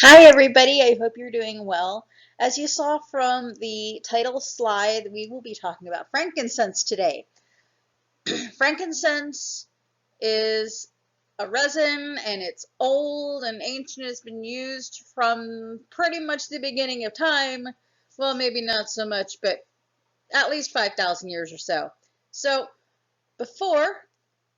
Hi everybody, I hope you're doing well. As you saw from the title slide, we will be talking about frankincense today. Frankincense is a resin and it's old and ancient. It's been used from pretty much the beginning of time. Well, maybe not so much, but at least 5,000 years or so. So before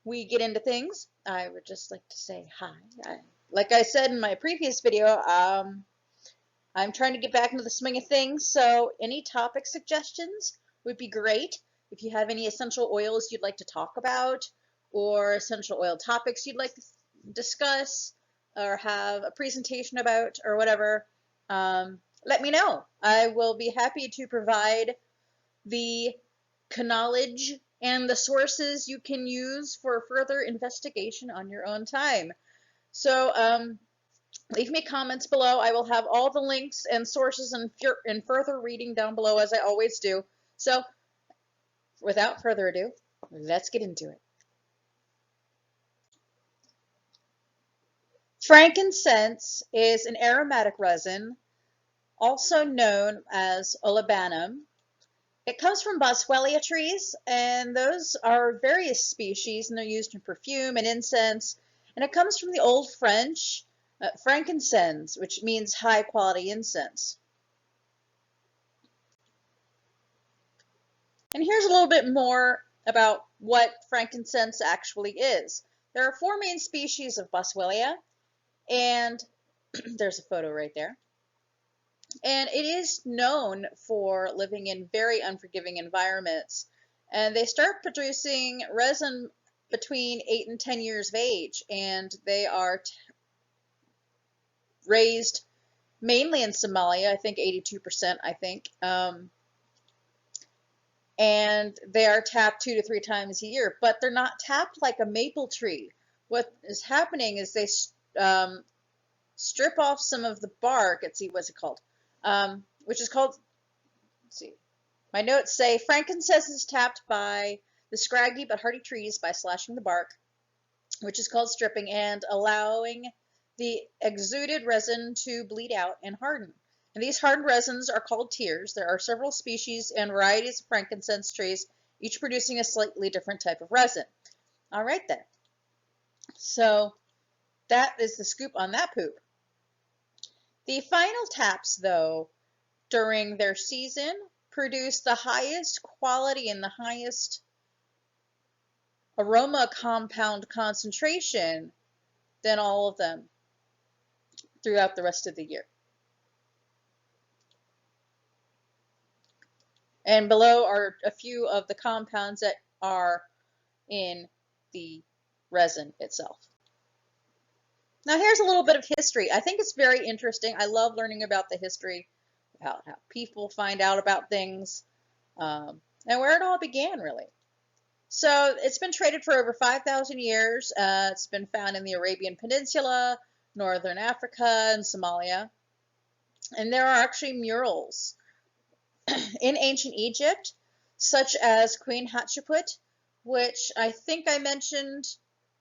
we get into things, I would just like to say hi. Like I said in my previous video, I'm trying to get back into the swing of things, so any topic suggestions would be great. If you have any essential oils you'd like to talk about, or essential oil topics you'd like to discuss, or have a presentation about, or whatever, let me know. I will be happy to provide the knowledge and the sources you can use for further investigation on your own time. So, leave me comments below. I will have all the links and sources and further reading down below as I always do. So without further ado, let's get into it. Frankincense is an aromatic resin, also known as olibanum. It comes from boswellia trees, and those are various species, and they're used in perfume and incense. And it comes from the Old French, frankincense, which means high quality incense. And here's a little bit more about what frankincense actually is. There are four main species of boswellia, and there's a photo right there. And it is known for living in very unforgiving environments. And they start producing resin between 8 and 10 years of age, and they are raised mainly in Somalia, I think 82%, I think. And they are tapped 2 to 3 times a year, but they're not tapped like a maple tree. What is happening is they strip off some of the bark. Let's see, what's it called? Which is called, let's see, my notes say frankincense is tapped by the scraggy but hardy trees by slashing the bark, which is called stripping, and allowing the exuded resin to bleed out and harden. And these hardened resins are called tears. There are several species and varieties of frankincense trees, each producing a slightly different type of resin. All right then. So that is the scoop on that poop. The final taps, though, during their season, produce the highest quality and the highest aroma compound concentration than all of them throughout the rest of the year. And below are a few of the compounds that are in the resin itself. Now here's a little bit of history. I think it's very interesting. I love learning about the history, about how people find out about things, and where it all began, really. So it's been traded for over 5,000 years. It's been found in the Arabian Peninsula, Northern Africa, and Somalia. And there are actually murals in ancient Egypt, such as Queen Hatshepsut, which I think I mentioned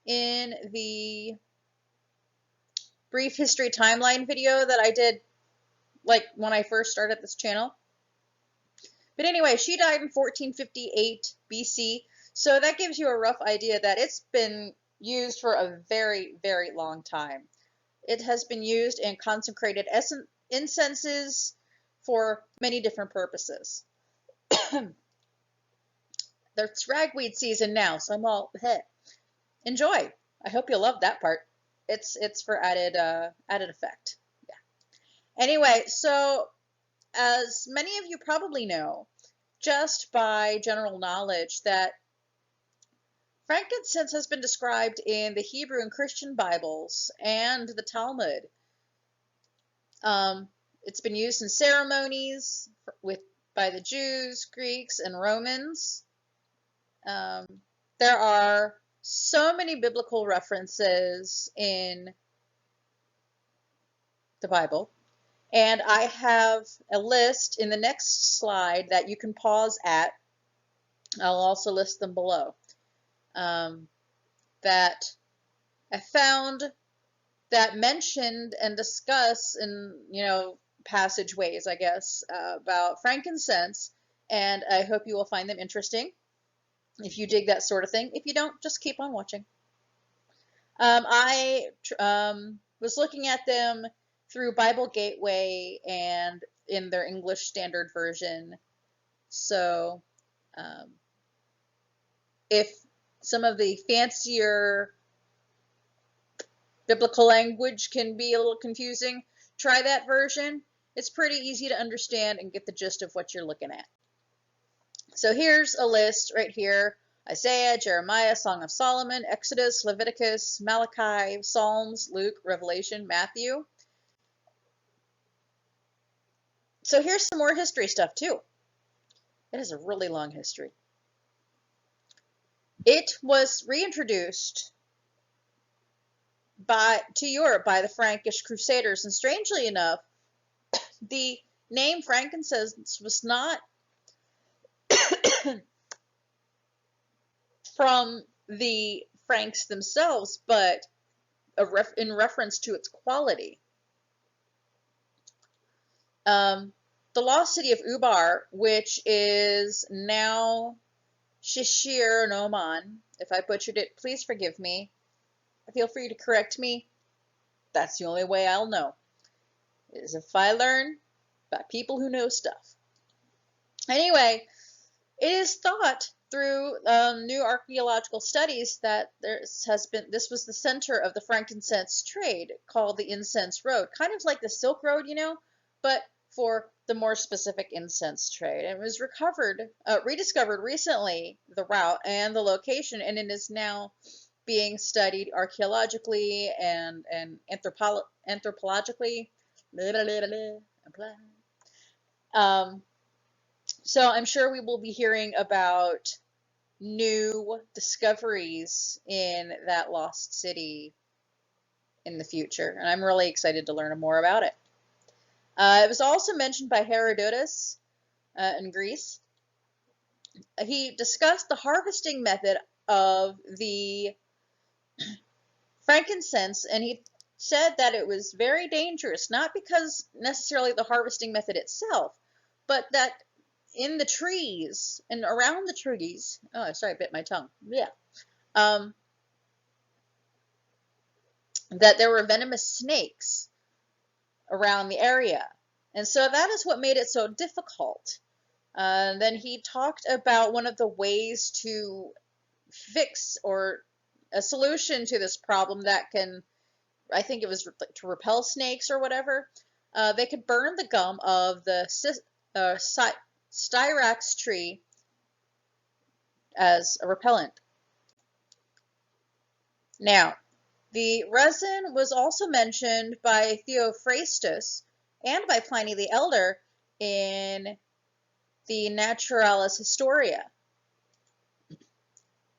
in the brief history timeline video that I did like when I first started this channel. But anyway, she died in 1458 BC, so that gives you a rough idea that it's been used for a very, very long time. It has been used in consecrated incenses for many different purposes. It's ragweed season now, so I'm all enjoy. I hope you'll love that part. It's for added effect. Yeah. Anyway, so as many of you probably know, just by general knowledge, that frankincense has been described in the Hebrew and Christian Bibles and the Talmud. It's been used in ceremonies by the Jews, Greeks, and Romans. There are so many biblical references in the Bible, and I have a list in the next slide that you can pause at. I'll also list them below, that I found that mentioned and discuss in, passageways, I guess, about frankincense, and I hope you will find them interesting if you dig that sort of thing. If you don't, just keep on watching. I was looking at them through Bible Gateway and in their English Standard Version. So if some of the fancier biblical language can be a little confusing, try that version. It's pretty easy to understand and get the gist of what you're looking at. So here's a list right here. Isaiah, Jeremiah, Song of Solomon, Exodus, Leviticus, Malachi, Psalms, Luke, Revelation, Matthew. So here's some more history stuff too. It has a really long history. It was reintroduced to Europe by the Frankish Crusaders, and strangely enough, the name frankincense was not from the Franks themselves, but in reference to its quality. The lost city of Ubar, which is now Shishir in Oman. If I butchered it, please forgive me. Feel free to correct me. That's the only way I'll know, is if I learn by people who know stuff. Anyway, it is thought through new archaeological studies that this was the center of the frankincense trade, called the Incense Road, kind of like the Silk Road, but for the more specific incense trade. It was rediscovered recently, the route and the location, and it is now being studied archaeologically and anthropologically. So I'm sure we will be hearing about new discoveries in that lost city in the future, and I'm really excited to learn more about it. It was also mentioned by Herodotus in Greece. He discussed the harvesting method of the frankincense, and he said that it was very dangerous, not because necessarily the harvesting method itself, but that in the trees and around the trees, oh, sorry, I bit my tongue. Yeah. That there were venomous snakes around the area. And so that is what made it so difficult. Then he talked about one of the ways to fix or a solution to this problem that can, I think it was to repel snakes or whatever. They could burn the gum of the styrax tree as a repellent. Now, the resin was also mentioned by Theophrastus and by Pliny the Elder in the Naturalis Historia.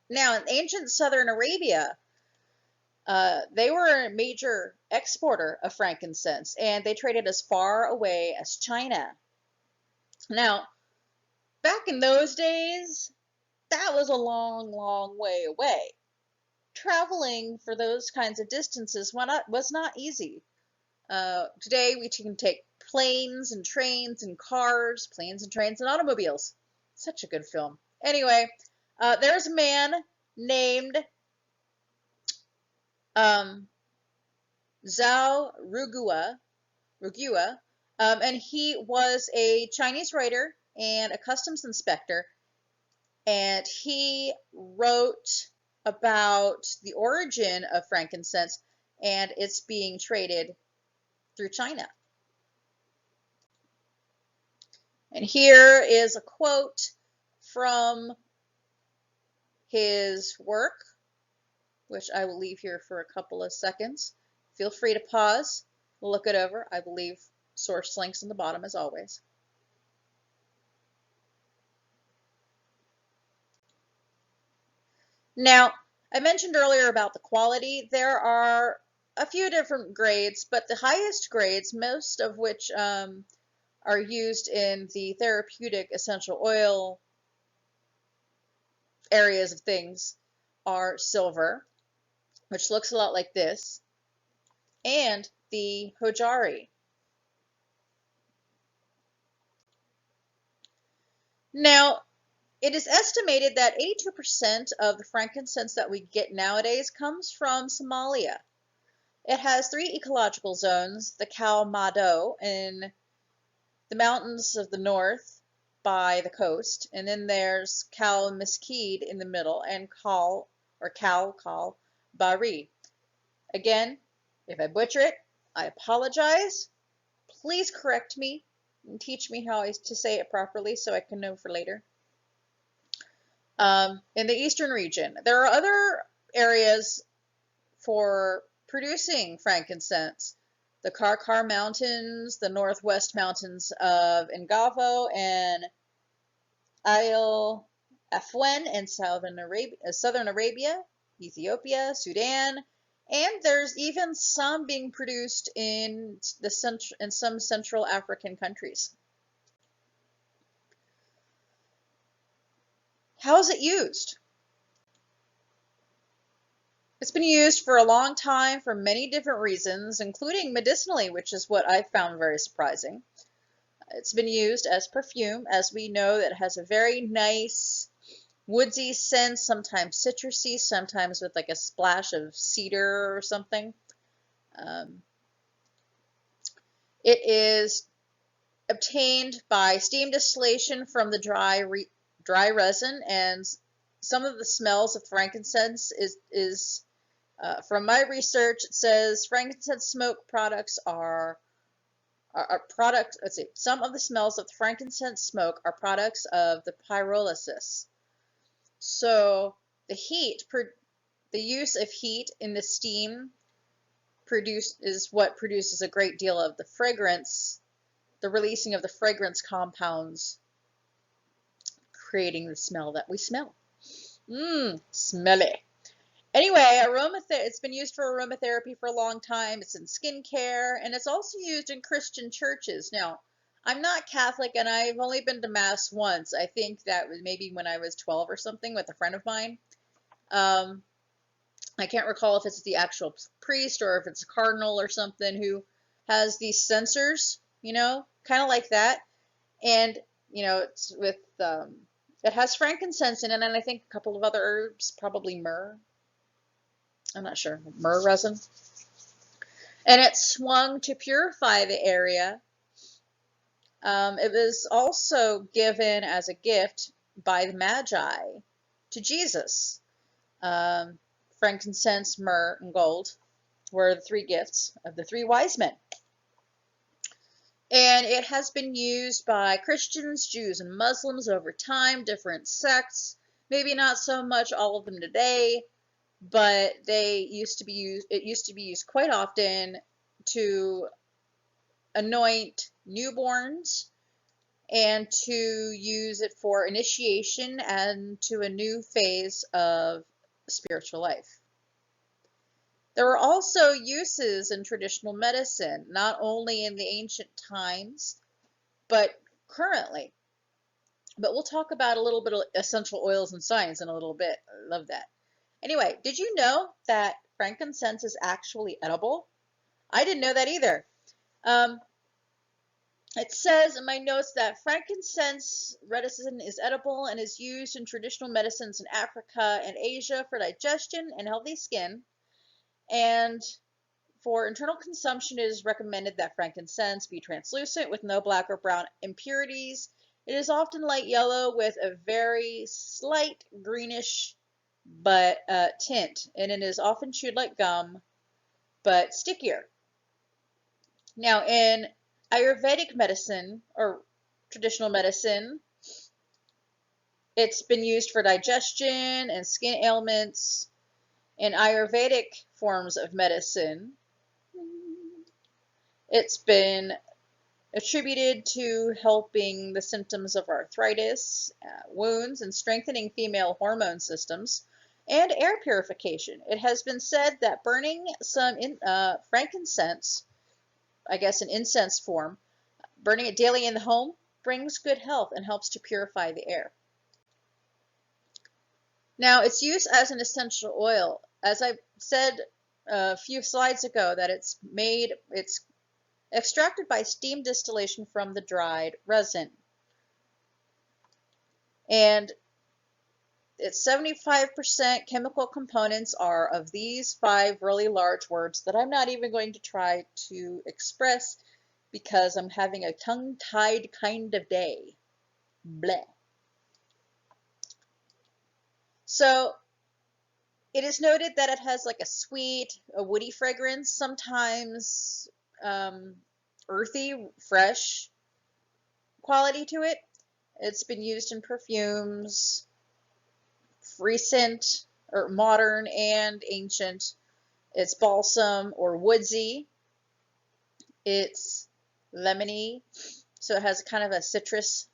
Now, in ancient southern Arabia, they were a major exporter of frankincense, and they traded as far away as China. Now, back in those days, that was a long, long way away. Traveling for those kinds of distances was not easy. Today, we can take planes and trains and cars, planes and trains and automobiles. Such a good film. Anyway, there's a man named Zhao Rugua, and he was a Chinese writer and a customs inspector, and he wrote about the origin of frankincense and it's being traded through China. And here is a quote from his work, which I will leave here for a couple of seconds. Feel free to pause, look it over. I will leave source links in the bottom as always. Now, I mentioned earlier about the quality. There are a few different grades, but the highest grades, most of which are used in the therapeutic essential oil areas of things, are silver, which looks a lot like this. and the hojari. Now, it is estimated that 82% of the frankincense that we get nowadays comes from Somalia. It has three ecological zones: the Khao Mado in the mountains of the north by the coast, and then there's Khao Mesquite in the middle, and Khao Bari. Again, if I butcher it, I apologize. Please correct me and teach me how to say it properly so I can know for later. In the eastern region, there are other areas for producing frankincense: the Karkar Mountains, the northwest mountains of Ngavo and Isle Afwen in southern Arabia, Ethiopia, Sudan, and there's even some being produced in some Central African countries. How is it used? It's been used for a long time for many different reasons, including medicinally, which is what I found very surprising. It's been used as perfume, as we know that it has a very nice woodsy scent, sometimes citrusy, sometimes with like a splash of cedar or something. It is obtained by steam distillation from the dry resin, and some of the smells of frankincense is from my research, it says frankincense smoke products are products. Let's see. Some of the smells of the frankincense smoke are products of the pyrolysis. So the use of heat in the steam is what produces a great deal of the fragrance, the releasing of the fragrance compounds, creating the smell that we smell. Smelly. Anyway, it's been used for aromatherapy for a long time. It's in skincare, and it's also used in Christian churches. Now, I'm not Catholic, and I've only been to Mass once. I think that was maybe when I was 12 or something with a friend of mine. I can't recall if it's the actual priest or if it's a cardinal or something who has these censers, kind of like that. And, it's with, it has frankincense in it, and I think a couple of other herbs, probably myrrh. I'm not sure, myrrh resin. And it's swung to purify the area. It was also given as a gift by the Magi to Jesus. Frankincense, myrrh, and gold were the three gifts of the three wise men. And it has been used by Christians, Jews, and Muslims over time, different sects. Maybe not so much all of them today, but it used to be used quite often to anoint newborns and to use it for initiation and to a new phase of spiritual life. There were also uses in traditional medicine, not only in the ancient times, but currently. But we'll talk about a little bit of essential oils and science in a little bit. I love that. Anyway, did you know that frankincense is actually edible? I didn't know that either. It says in my notes that frankincense resin is edible and is used in traditional medicines in Africa and Asia for digestion and healthy skin. And for internal consumption, it is recommended that frankincense be translucent with no black or brown impurities. It is often light yellow with a very slight greenish tint, and it is often chewed like gum, but stickier. Now, in Ayurvedic medicine or traditional medicine, it's been used for digestion and skin ailments. In Ayurvedic forms of medicine, it's been attributed to helping the symptoms of arthritis, wounds, and strengthening female hormone systems, and air purification. It has been said that burning some frankincense, I guess in incense form, burning it daily in the home brings good health and helps to purify the air. Now, its use as an essential oil, as I said a few slides ago that it's extracted by steam distillation from the dried resin. And it's 75% chemical components are of these 5 really large words that I'm not even going to try to express because I'm having a tongue-tied kind of day. Bleh. So it is noted that it has like a sweet, a woody fragrance, sometimes earthy, fresh quality to it. It's been used in perfumes, recent or modern and ancient. It's balsam or woodsy. It's lemony, so it has kind of a citrus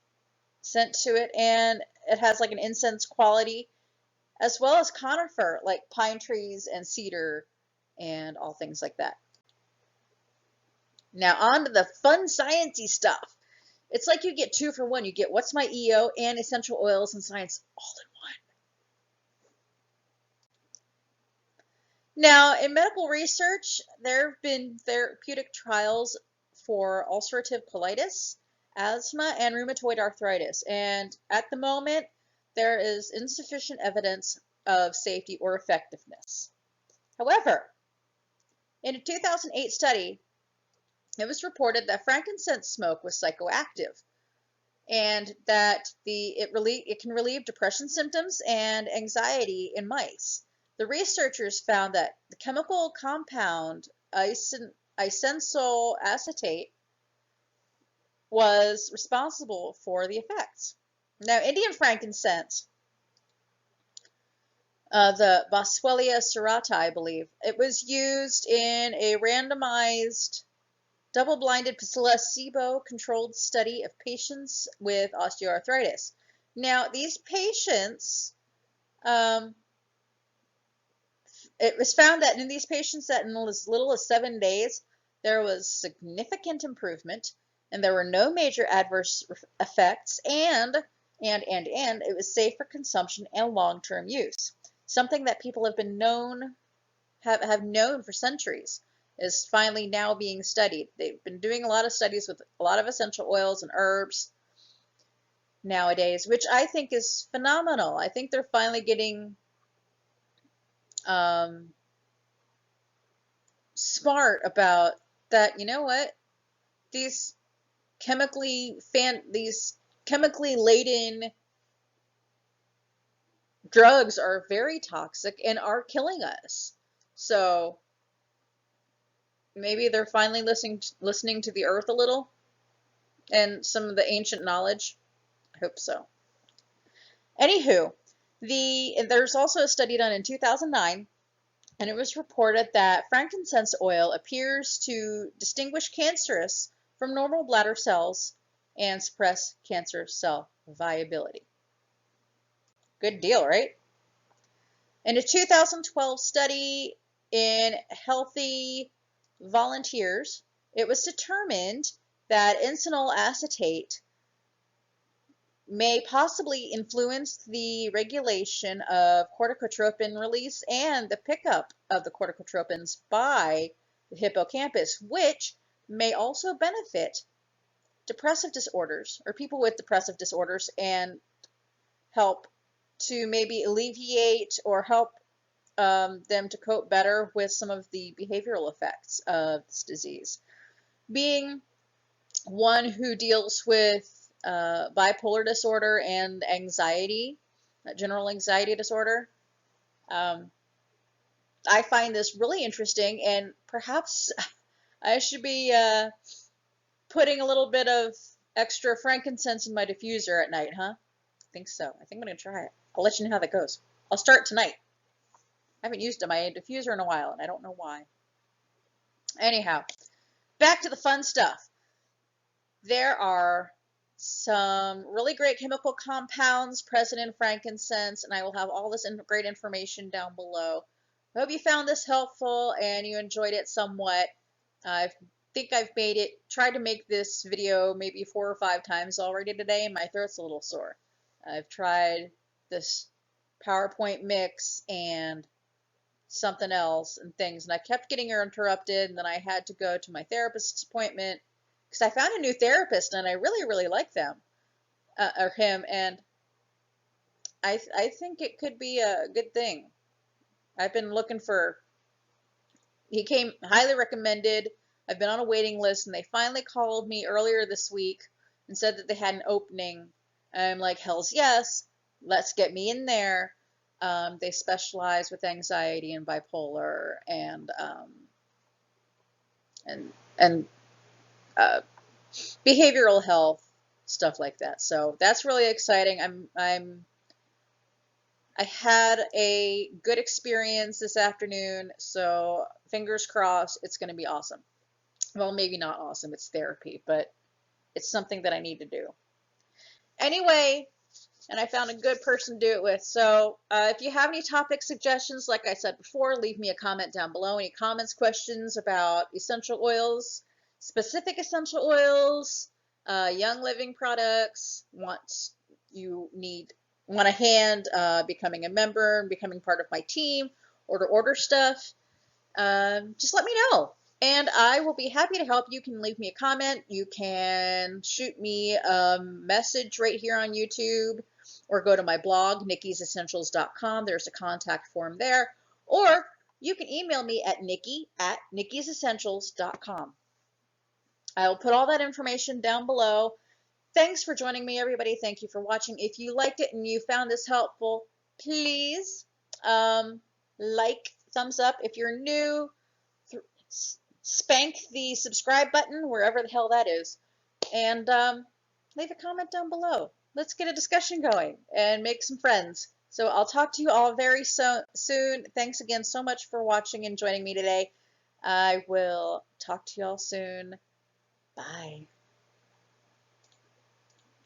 scent to it, and it has like an incense quality, as well as conifer, like pine trees and cedar and all things like that. Now on to the fun sciencey stuff. It's like you get 2 for 1. You get What's My EO and essential oils and science all in one. Now, in medical research, there have been therapeutic trials for ulcerative colitis, asthma, and rheumatoid arthritis. And at the moment, there is insufficient evidence of safety or effectiveness. However, in a 2008 study, it was reported that frankincense smoke was psychoactive and that it can relieve depression symptoms and anxiety in mice. The researchers found that the chemical compound isensol acetate was responsible for the effects. Now, Indian frankincense, the Boswellia serrata, I believe, it was used in a randomized, double-blinded placebo-controlled study of patients with osteoarthritis. Now, these patients, it was found that in these patients that in as little as 7 days, there was significant improvement, and there were no major adverse effects, and it was safe for consumption and long-term use. Something that people have been have known for centuries is finally now being studied. They've been doing a lot of studies with a lot of essential oils and herbs nowadays, which I think is phenomenal. I think they're finally getting smart about that. You know what? These chemically laden drugs are very toxic and are killing us. So maybe they're finally listening to the earth a little and some of the ancient knowledge. I hope so. Anywho, there's also a study done in 2009, and it was reported that frankincense oil appears to distinguish cancerous from normal bladder cells and suppress cancer cell viability. Good deal, right? In a 2012 study in healthy volunteers, it was determined that insenol acetate may possibly influence the regulation of corticotropin release and the pickup of the corticotropins by the hippocampus, which may also benefit depressive disorders or people with depressive disorders and help to maybe alleviate or help them to cope better with some of the behavioral effects of this disease. Being one who deals with bipolar disorder and anxiety, general anxiety disorder, I find this really interesting, and perhaps I should be putting a little bit of extra frankincense in my diffuser at night, huh? I think so. I think I'm going to try it. I'll let you know how that goes. I'll start tonight. I haven't used my diffuser in a while, and I don't know why. Anyhow, back to the fun stuff. There are some really great chemical compounds present in frankincense, and I will have all this great information down below. I hope you found this helpful and you enjoyed it somewhat. I think I've tried to make this video maybe 4 or 5 times already today, and my throat's a little sore. I've tried this PowerPoint mix and something else and things, and I kept getting interrupted, and then I had to go to my therapist's appointment because I found a new therapist and I really, really like them or him, and I think it could be a good thing. I've been looking for. He came highly recommended. I've been on a waiting list, and they finally called me earlier this week and said that they had an opening. And I'm like, hell's yes, let's get me in there. They specialize with anxiety and bipolar and and uh, behavioral health, stuff like that. So that's really exciting. I had a good experience this afternoon, so fingers crossed it's going to be awesome. Well, maybe not awesome, it's therapy, but it's something that I need to do. Anyway, and I found a good person to do it with. So if you have any topic suggestions, like I said before, leave me a comment down below. Any comments, questions about essential oils, specific essential oils, Young Living products, want a hand becoming a member and becoming part of my team, or to order stuff, just let me know. And I will be happy to help. You can leave me a comment. You can shoot me a message right here on YouTube, or go to my blog, nikkisessentials.com. There's a contact form there. Or you can email me at nikki@nikkisessentials.com. I will put all that information down below. Thanks for joining me, everybody. Thank you for watching. If you liked it and you found this helpful, please like, thumbs up. If you're new, spank the subscribe button wherever the hell that is, and leave a comment down below. Let's get a discussion going and make some friends. So I'll talk to you all very soon. Thanks again so much for watching and joining me today. I will talk to you all soon. Bye.